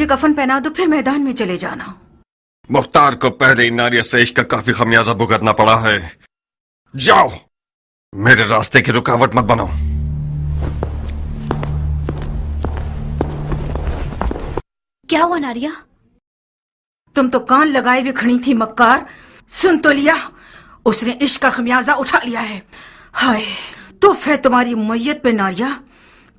मुझे कफन पहना दो, फिर मैदान में चले जाना। मुख्तार को पहले इन नारिया से इश्क का काफी खमियाजा भुगतना पड़ा है। जाओ, मेरे रास्ते की रुकावट मत बनो। क्या हुआ नारिया? तुम तो कान लगाए हुए खड़ी थी मक्कार। सुन तो लिया, उसने इश्क का खमियाजा उठा लिया है। हाय तुफ है तुम्हारी मैयत पे नारिया।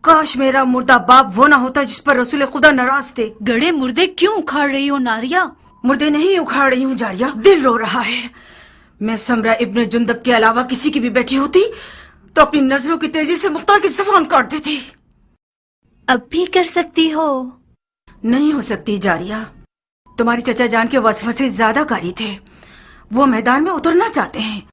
काश मेरा मुर्दा बाप वो ना होता जिस पर रसूल खुदा नाराज थे। गड़े मुर्दे क्यों उखाड़ रही हो नारिया? मुर्दे नहीं उखाड़ रही हूँ जारिया, दिल रो रहा है। मैं समरा इब्न जुंदब के अलावा किसी की भी बेटी होती तो अपनी नजरों की तेजी से मुख्तार की ज़बान काट देती। अब भी कर सकती हो। नहीं हो सकती जारिया। तुम्हारी चचा जान के वसवसे ज्यादा कारी थे। वो मैदान में उतरना चाहते हैं।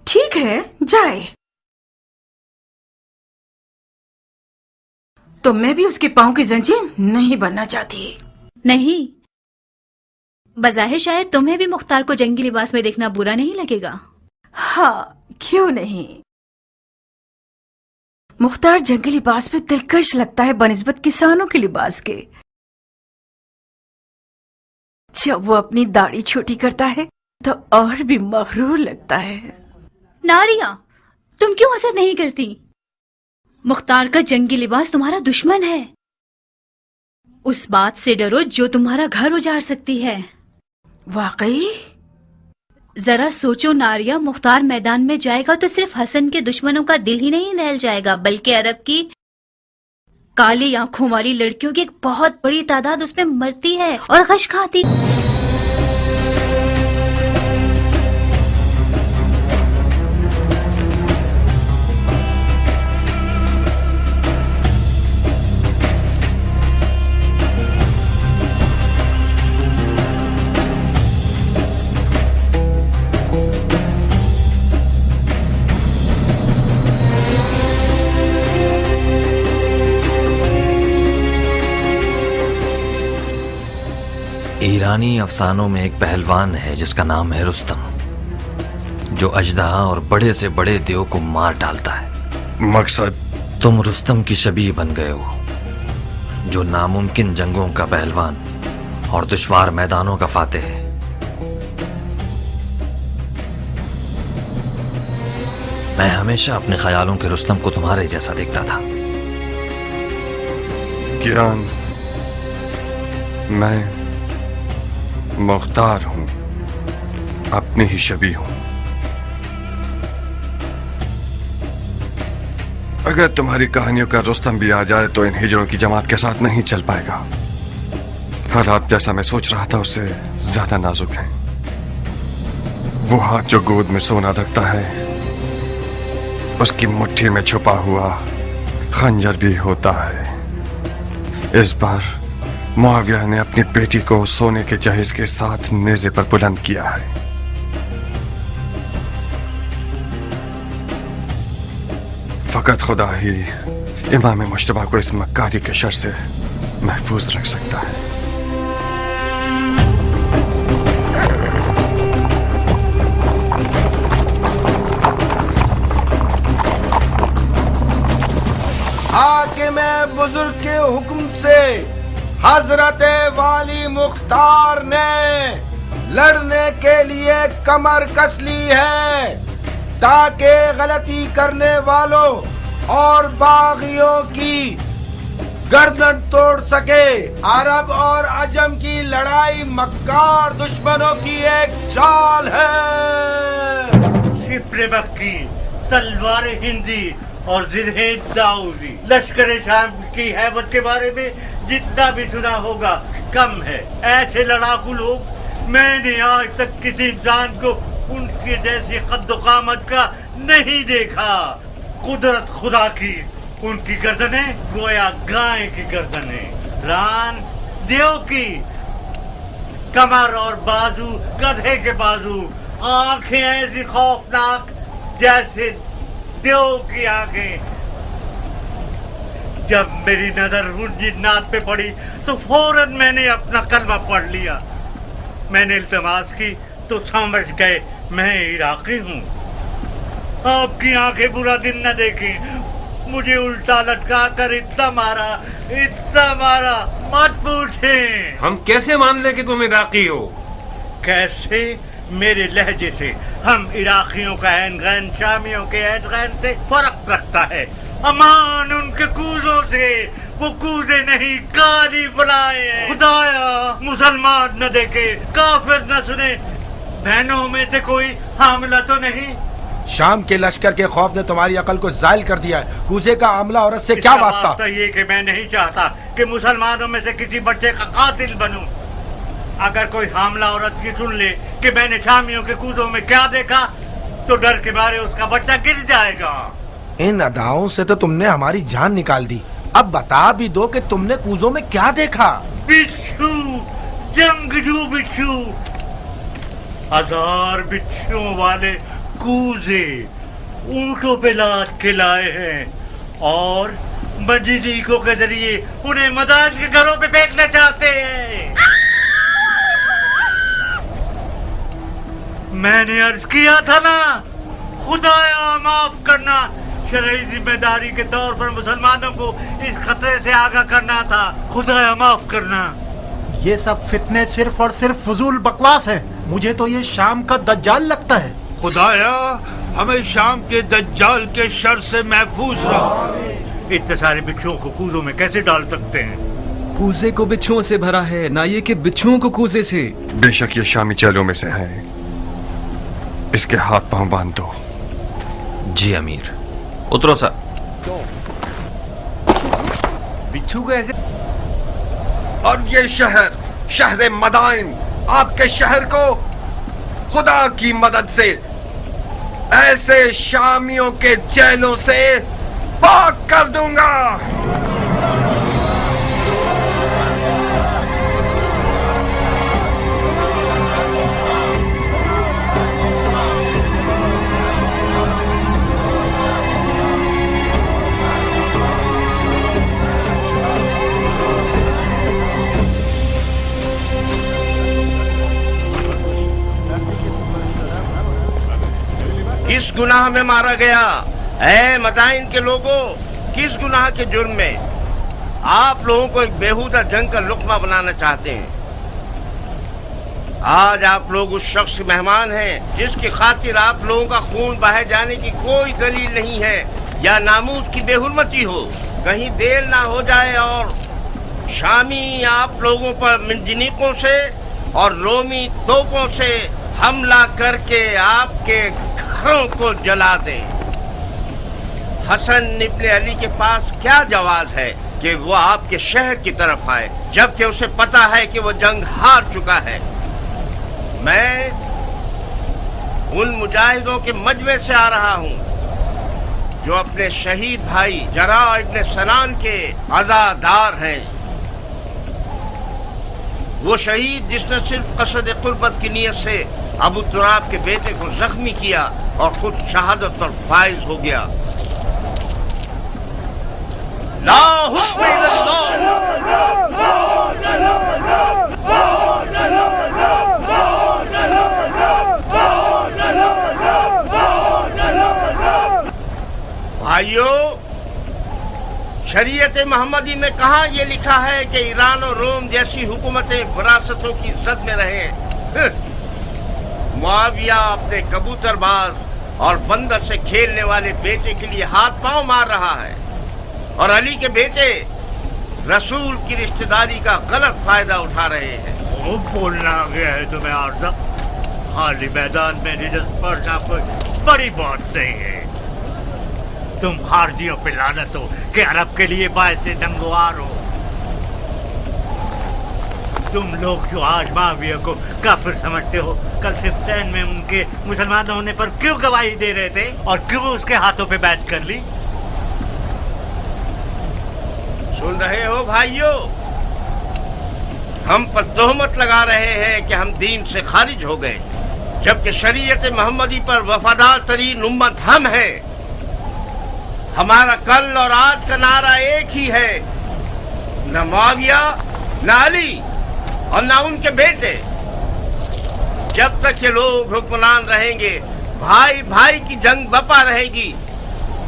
ठीक है जाए, तो मैं भी उसके पांव की जंजीर नहीं बनना चाहती। नहीं, बज़ाहिर शायद तुम्हें भी मुख्तार को जंगी लिबास में देखना बुरा नहीं लगेगा। हाँ क्यों नहीं। मुख्तार जंगी लिबास में दिलकश लगता है बनिस्बत किसानों के लिबास के। जब वो अपनी दाढ़ी छोटी करता है तो और भी मगरूर लगता है। नारिया, तुम क्यों हसद नहीं करती? मुख्तार का जंगी लिबास तुम्हारा दुश्मन है। उस बात से डरो जो तुम्हारा घर उजाड़ सकती है। वाकई? जरा सोचो नारिया, मुख्तार मैदान में जाएगा तो सिर्फ हसन के दुश्मनों का दिल ही नहीं दहल जाएगा, बल्कि अरब की काली आंखों वाली लड़कियों की एक बहुत बड़ी तादाद उसमें मरती है और गश खाती। ईरानी अफसानों में एक पहलवान है जिसका नाम है रुस्तम, जो अजदहा और बड़े से बड़े देव को मार डालता है। मकसद? तुम रुस्तम की शबीह बन गए हो, जो नामुमकिन जंगों का पहलवान और दुश्वार मैदानों का फातेह है। मैं हमेशा अपने ख्यालों के रुस्तम को तुम्हारे जैसा देखता था। कियान, मैं मुख्तार हूं, अपनी ही शबीह हूं। अगर तुम्हारी कहानियों का रुस्तम भी आ जाए तो इन हिजड़ों की जमात के साथ नहीं चल पाएगा। हालात जैसा मैं सोच रहा था उससे ज्यादा नाजुक हैं। वो हाथ जो गोद में सोना रखता है, उसकी मुट्ठी में छुपा हुआ खंजर भी होता है। इस बार मुआविया ने अपनी बेटी को सोने के जहेज के साथ नेज़े पर बुलंद किया है। फकत खुदा ही इमाम मुश्तबा को इस मक्कारी के शर से महफूज रख सकता है। हाकिम बुजुर्ग के हुक्म से हजरत वाली मुख्तार ने लड़ने के लिए कमर कस ली है, ताकि गलती करने वालों और बागियों की गर्दन तोड़ सके। अरब और अजम की लड़ाई मक्कार दुश्मनों की एक चाल है। शिप्रे मक्की, तलवार हिंदी और जिन्हें दाऊदी, लश्कर शाम की हैबत के बारे में जितना भी सुना होगा कम है। ऐसे लड़ाकू लोग मैंने आज तक किसी इंसान को उनके जैसी कद्दो-कामत का नहीं देखा। कुदरत खुदा की, उनकी गर्दनें गोया गाय की गर्दनें, रान देव की, कमर और बाजू गधे के बाजू, आंखें ऐसी खौफनाक जैसे देव की आंखें। जब मेरी नजर उन जिन्नात पे पड़ी तो फौरन मैंने अपना कलमा पढ़ लिया। मैंने इल्तमास की तो समझ गए मैं इराकी हूँ। आपकी आंखें बुरा दिन न देखें, मुझे उल्टा लटका कर इतना मारा, मत पूछे। हम कैसे मान ले कि तुम इराकी हो? कैसे? मेरे लहजे से हम इराकियों का ऐन गैन शामियों के ऐन गैन से फर्क रखता है। अमान उनके कूजों से, वो कूजे नहीं काली बुलाए। खुदाया मुसलमान न देखे, काफिर न सुने, बहनों में से कोई हामिला तो नहीं? शाम के लश्कर के खौफ ने तुम्हारी अकल को जायल कर दिया है। कूजे का आमला औरत से क्या वास्ता? तो ये कि मैं नहीं चाहता कि मुसलमानों में से किसी बच्चे का कातिल बनूं। अगर कोई हामला औरत की सुन ले कि मैंने शामियों के कूजों में क्या देखा, तो डर के मारे उसका बच्चा गिर जाएगा। इन अदाओं से तो तुमने हमारी जान निकाल दी। अब बता भी दो कि तुमने कूजों में क्या देखा? बिच्छू, जंगजू बिच्छू, 1000 बिच्छुओं वाले कूजे ऊंटों पे लाद के लाए हैं और मजीदीकों के जरिए उन्हें मदान के घरों पे फेंकना चाहते हैं। मैंने अर्ज किया था ना, खुदाया माफ करना, शरई जिम्मेदारी के तौर पर मुसलमानों को इस खतरे से आगाह करना था। खुदाया माफ करना। ये सब फितने सिर्फ और सिर्फ फजूल बकवास है। मुझे तो ये शाम का दज्जाल लगता है। खुदाया हमें शाम के दज्जाल के शर से महफूज रख। इतने सारे बिच्छुओं को कूजों में कैसे डाल सकते हैं? कूजे को बिच्छुओं से भरा है, ना ये कि बिच्छुओं को कूजे से। बेशक ये शामी चेलों में से है, इसके हाथ पांव बांध दो। जी अमीर। उतरो सर। बिच्छू कैसे? और ये शहर मदाइन, आपके शहर को खुदा की मदद से ऐसे शामियों के चेलों से पाक कर दूंगा। किस गुनाह में मारा गया? ऐ मदाइन के लोगों, किस गुनाह के जुर्म में? आप लोगों को एक बेहुदा जंग का लुक्मा बनाना चाहते हैं। आज आप लोग उस शख्स के मेहमान हैं जिसकी खातिर आप लोगों का खून बहाए जाने की कोई दलील नहीं है या नामूस की बेहुरमती हो। कहीं देर ना हो जाए और शामी आप लोगों पर मिंजनीकों से और रोमी तोपों से हमला करके आपके घरों को जला दे। हसन इब्ने अली के पास क्या जवाज है कि वो आपके शहर की तरफ आए, जबकि उसे पता है कि वो जंग हार चुका है। मैं उन मुजाहिदों के मजमे से आ रहा हूँ जो अपने शहीद भाई जरा इब्ने सनान के अज़ादार हैं। वो शहीद जिसने सिर्फ कसद कुर्बत की नीयत से अबू तुराब के बेटे को जख्मी किया और खुद शहादत पर फाइज हो गया। ला हुक्म भाइयों, शरीयत मोहम्मदी में कहाँ ये लिखा है कि ईरान और रोम जैसी हुकूमतें विरासतों की जद में रहें? मुआविया अपने कबूतरबाज और बंदर से खेलने वाले बेटे के लिए हाथ पांव मार रहा है और अली के बेटे रसूल की रिश्तेदारी का गलत फायदा उठा रहे हैं। वो बोलना आ गया है तुम्हें आरज़ा? खाली मैदान में निजत पड़ना कोई बड़ी बात नहीं है। तुम खारजियों पे लानत हो कि अरब के लिए बायस नंगवार हो। तुम लोग जो आज माविया को काफिर समझते हो, कल सिफ्तैन में उनके मुसलमान होने पर क्यों गवाही दे रहे थे और क्यों उसके हाथों पे बैच कर ली? सुन रहे हो भाइयों, हम पर तोहमत लगा रहे हैं कि हम दीन से खारिज हो गए, जबकि शरीयत मोहम्मदी पर वफादार तरीन उम्मत हम हैं। हमारा कल और आज का नारा एक ही है, न मुआविया, न अली और न उनके बेटे। जब तक ये लोग हुक्मरान रहेंगे, भाई भाई की जंग बपा रहेगी।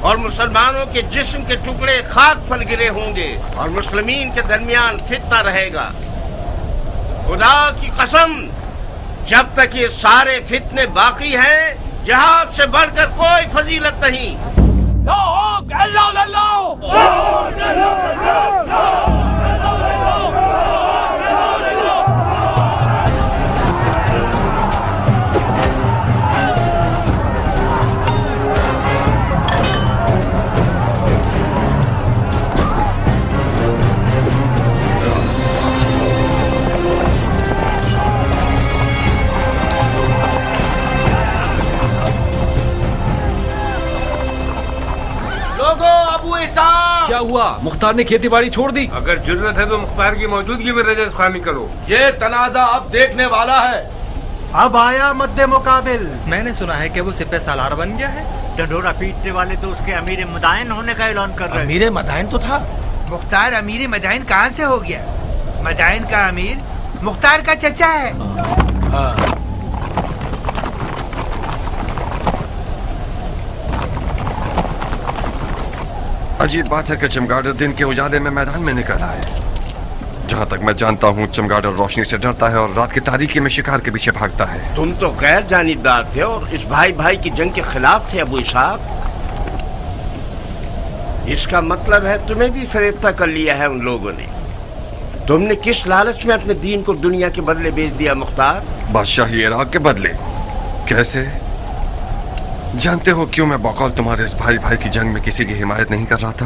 और मुसलमानों के जिस्म के टुकड़े खाक पर गिरे होंगे और मुस्लिमीन के दरमियान फितना रहेगा। खुदा की कसम, जब तक ये सारे फितने बाकी हैं, जिहाद से बढ़कर कोई फजीलत नहीं। क्या हुआ? मुख्तार ने खेती बाड़ी छोड़ दी? अगर जरूरत है तो मुख्तार की मौजूदगी में रजस खानी करो। ये तनाजा अब देखने वाला है। अब आया मद्दे मुकाबिल। मैंने सुना है कि वो सिपह सालार बन गया है। ढंढोरा पीटने वाले तो उसके अमीर मदाइन होने का ऐलान कर रहे हैं। अमीर मदाइन तो था। मुख्तार अमीर मदाइन कहाँ से हो गया? मदाइन का अमीर मुख्तार का चचा है। हाँ। अजीब बात है कि चमगादड़ दिन के उजाले में मैदान में निकल आए। जहाँ तक मैं जानता हूँ, चमगादड़ रोशनी से डरता है और रात की तारीकी में शिकार के पीछे भागता है। तुम तो गैर जानिबदार थे और इस भाई भाई की जंग के खिलाफ थे अबू इसहाक। इसका मतलब है तुम्हें भी फरेफ्ता कर लिया है उन लोगों ने। तुमने किस लालच में अपने दीन को दुनिया के बदले बेच दिया मुख्तार? बादशाही इराक के बदले? कैसे? जानते हो क्यों मैं बकौल तुम्हारे इस भाई भाई की जंग में किसी की हिमायत नहीं कर रहा था?